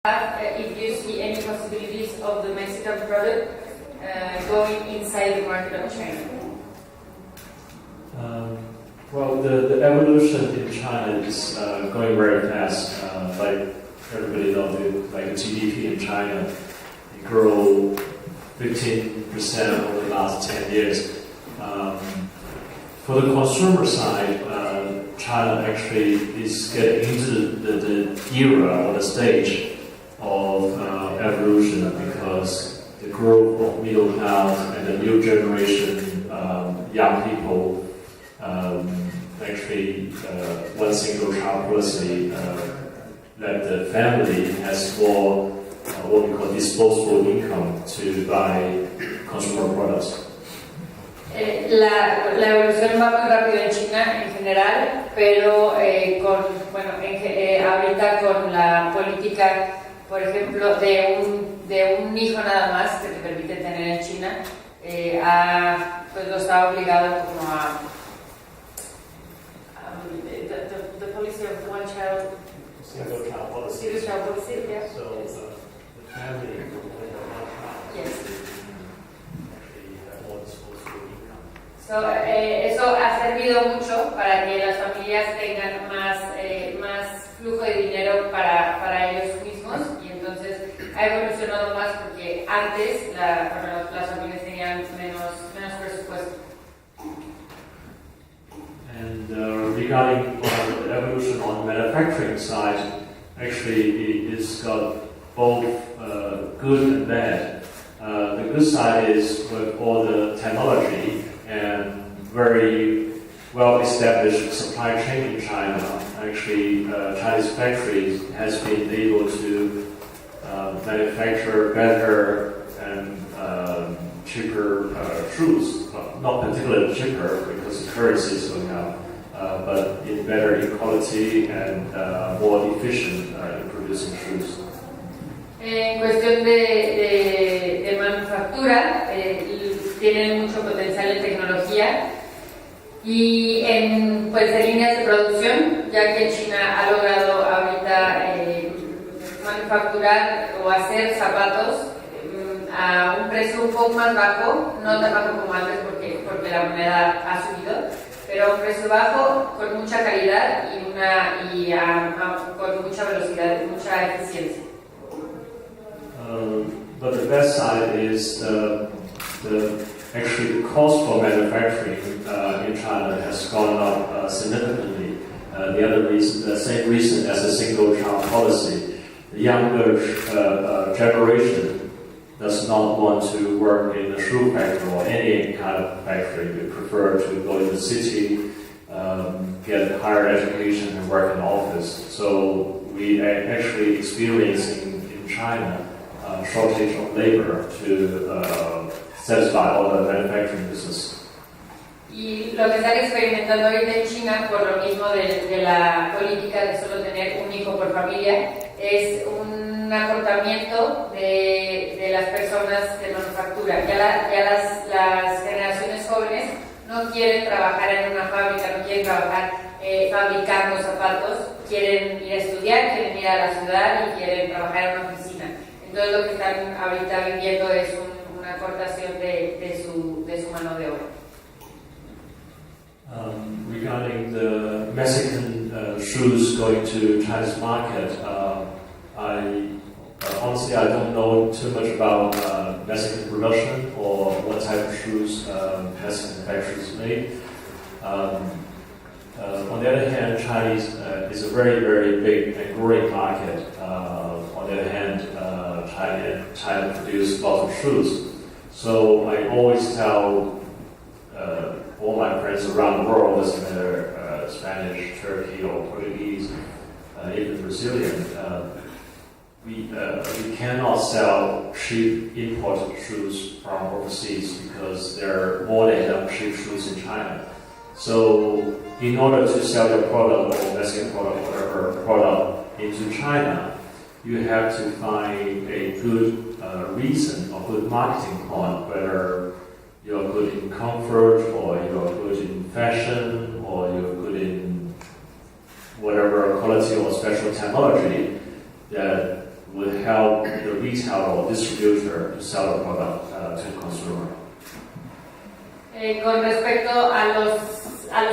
If you see any possibilities of the Mexican product going inside the market of China? Well, the evolution in China is going very fast. Like everybody knows, like GDP in China, it grew 15% over the last 10 years. For the consumer side, China actually is getting into the era or the stage of evolution because the growth of middle class and the new generation young people actually one single child policy that the family has more what we call disposable income to buy consumer products. La evolución va muy rápido en China en general, pero ahorita con la política, por ejemplo, de un hijo nada más que te permite tener en China, pues los ha obligado como a the policy of one child. Single child policy. Single child policy, yeah. So the family will have one child. Yes. Actually have more disposable income. So, eso ha servido mucho para que las familias tengan más flujo de dinero para ellos mismos, y entonces ha evolucionado más porque antes las familias tenían menos presupuesto. And regarding the evolution on the manufacturing side, actually it's got both good and bad. The good side is with all the technology and very well-established supply chain in China. Actually, Chinese factories has been able to manufacture better and cheaper shoes. Not particularly cheaper because the currency is going up, but in better in quality and more efficient in producing shoes. En cuestión de manufactura, tienen mucho potencial en tecnología y en líneas de producción, ya que China ha logrado ahorita manufacturar o hacer zapatos a un precio un poco más bajo, no tan bajo como antes porque la moneda ha subido, pero a un precio bajo, con mucha calidad y con mucha velocidad, mucha eficiencia. But the best side is actually the cost for manufacturing in China has gone up significantly. The same reason as the single child policy. The younger generation does not want to work in a shoe factory or any kind of factory. They prefer to go to the city, get higher education and work in the office. So we are actually experiencing in China a shortage of labor to satisfy all the manufacturing business. Y lo que están experimentando ahorita en China, por lo mismo de la política de solo tener un hijo por familia, es un acortamiento de las personas de manufactura. Ya las generaciones jóvenes no quieren trabajar en una fábrica, no quieren trabajar fabricando zapatos, quieren ir a estudiar, quieren ir a la ciudad y quieren trabajar en una oficina. Entonces lo que están ahorita viviendo es una acortación de su mano de obra. Regarding the Mexican shoes going to Chinese market, honestly I don't know too much about Mexican production or what type of shoes Mexican factories make. On the other hand, Chinese is a very, very big and growing market. On the other hand, China produces lots of shoes. So I always tell all my friends around the world, doesn't matter Spanish, Turkey, or Portuguese, even Brazilian, we cannot sell cheap imported shoes from overseas because there are more than enough cheap shoes in China. So in order to sell your product or Mexican product, whatever product into China, you have to find a good reason or good marketing point, whether you're good in comfort or you're good in fashion or you're good in whatever quality or special technology that will help the retailer or distributor to sell the product to the consumer. Con respecto a los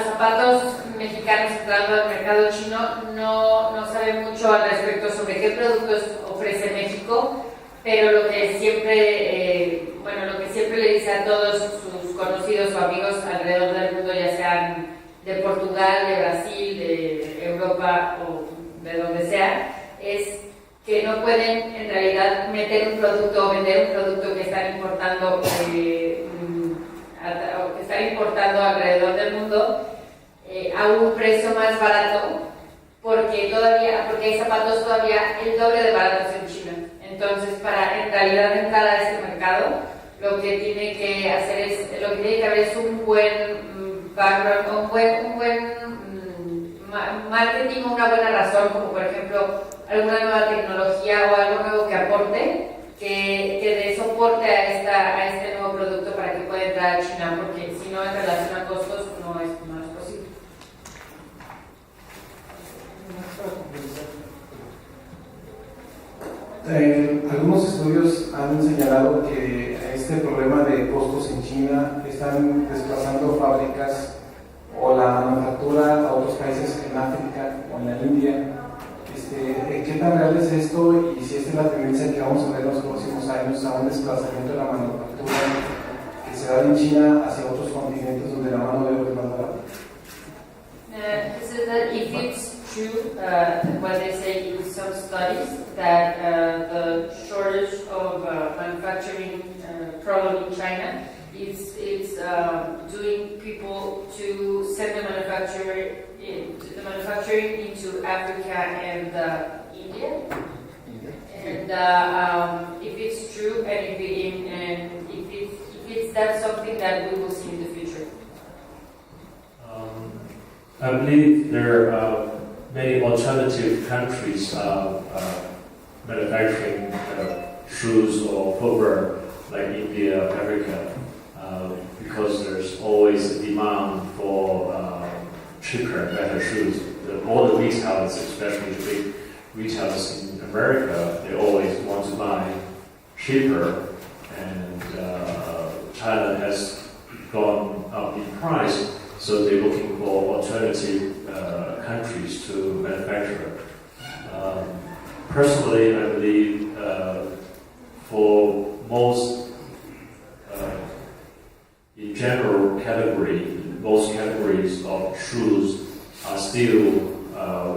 zapatos mexicanos entrando al mercado chino, no sabe mucho al respecto sobre qué productos ofrece México, pero lo que siempre le dice a todos sus conocidos o amigos alrededor del mundo, ya sean de Portugal, de Brasil, de Europa o de donde sea, es que no pueden en realidad meter un producto o vender un producto que están importando alrededor del mundo a un precio más barato, porque hay zapatos todavía el doble de baratos en China. Entonces, para en realidad entrar a este mercado, lo que tiene que haber es un buen background, un buen marketing, una buena razón, como por ejemplo alguna nueva tecnología o algo nuevo que aporte, que dé soporte a este nuevo producto para que pueda entrar a China, porque si no, en relación a costos, no es posible. Algunos estudios han señalado que este problema de costos en China están desplazando fábricas o la manufactura a otros países en África o en la India. ¿Qué tan real es esto y si esta es la tendencia que vamos a ver en los próximos años a un desplazamiento de la manufactura que se da en China hacia otros continentes donde la mano de obra es más barata? So that if it's true, what they say in some studies, that the shortage of manufacturing problem in China is doing people to send the manufacturing into Africa and India. And if it's true, and if that's something that we will see in the future. I believe there are many alternative countries manufacturing shoes or footwear, like India, Africa, because there's always a demand for cheaper and better shoes. All the retailers, especially the big retailers in America, they always want to buy cheaper, and China has gone up in price. So they're looking for alternative countries to manufacture. Personally, I believe for most, in general category, most categories of shoes are still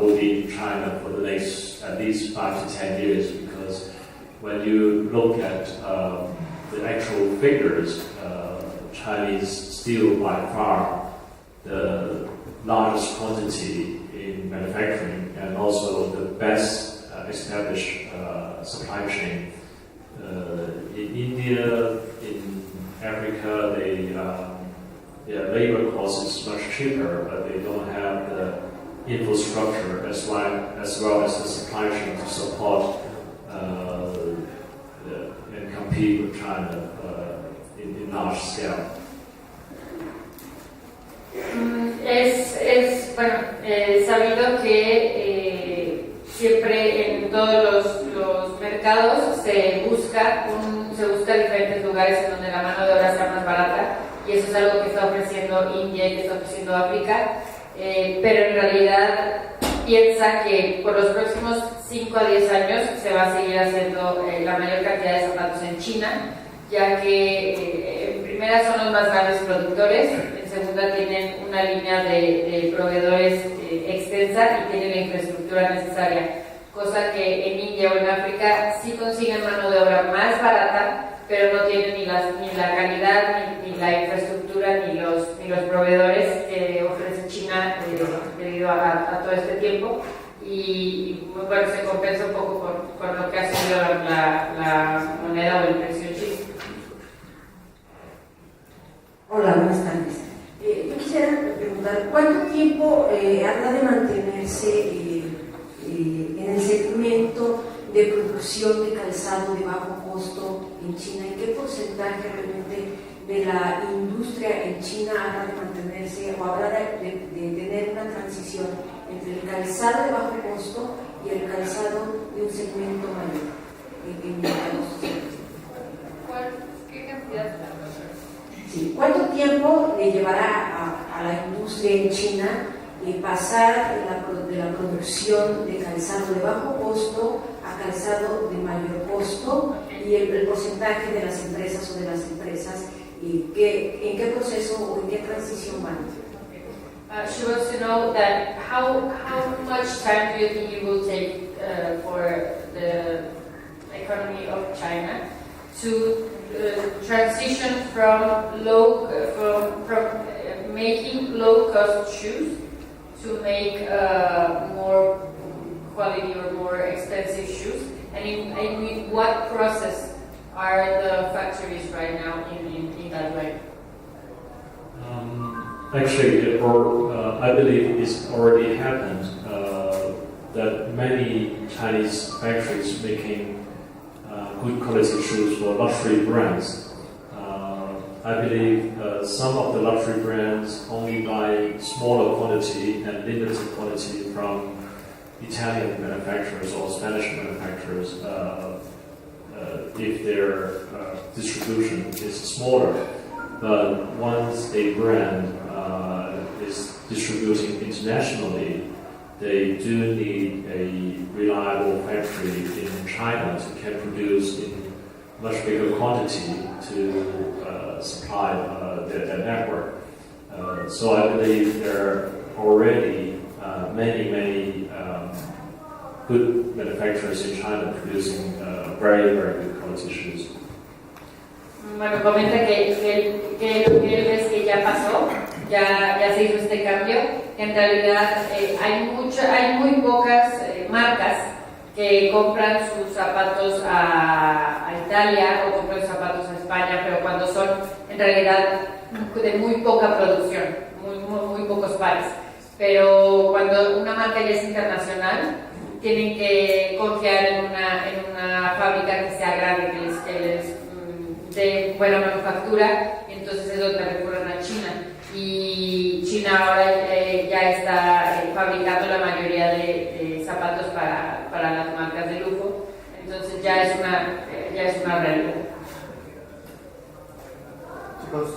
will be in China for the next at least 5 to 10 years, because when you look at the actual figures, Chinese still by far the largest quantity in manufacturing and also the best established supply chain. In India, in Africa, their labor cost is much cheaper, but they don't have the infrastructure as well as the supply chain to support and compete with China in large scale. Es sabido que siempre en todos los mercados se busca diferentes lugares en donde la mano de obra sea más barata, y eso es algo que está ofreciendo India y que está ofreciendo África, pero en realidad piensa que por los próximos 5 a 10 años se va a seguir haciendo la mayor cantidad de zapatos en China, ya que en primera son los más grandes productores, en segunda tienen una línea de proveedores extensa y tienen la infraestructura necesaria, cosa que en India o en África sí consiguen mano de obra más barata, pero no tienen ni la calidad, ni la infraestructura, ni los proveedores que ofrece China debido a todo este tiempo. Y bueno, se compensa un poco con lo que ha sido la moneda o el precio chino. Hola, buenas tardes. Yo quisiera preguntar, ¿cuánto tiempo habrá de mantenerse en el segmento de producción de calzado de bajo costo en China? ¿En qué porcentaje realmente de la industria en China habrá de mantenerse o habrá de tener una transición entre el calzado de bajo costo y el calzado de un segmento mayor en mercados. ¿Qué cantidad? Sí. ¿Cuánto tiempo le llevará a la industria en China pasar de la producción de calzado de bajo costo a calzado de mayor costo y el porcentaje de las empresas o de las empresas en qué proceso o en qué transición van? She wants to know that how much time do you think it will take for the economy of China to transition from making low cost shoes to make more quality or more expensive shoes, and in what process are the factories right now in that way? Actually, I believe it's already happened that many Chinese factories making good quality shoes for luxury brands. I believe some of the luxury brands only buy smaller quantity and limited quantity from Italian manufacturers or Spanish manufacturers if their distribution is smaller. But once a brand is distributing internationally, they do need a reliable factory in China to can produce in much bigger quantity to supply their network. So I believe there are already many good manufacturers in China producing very good quality shoes. Bueno, comenta que él ves que ya pasó, ya se hizo este cambio. En realidad hay muy pocas marcas que compran sus zapatos a Italia o compran sus zapatos a España, pero cuando son en realidad de muy poca producción, muy pocos pares. Pero cuando una marca ya es internacional, tienen que confiar en una fábrica que sea grande, que les de buena manufactura, y entonces es donde recurren a China. Y China ahora ya está fabricando la mayoría de zapatos para las marcas de lujo, entonces ya es una realidad. Chicos,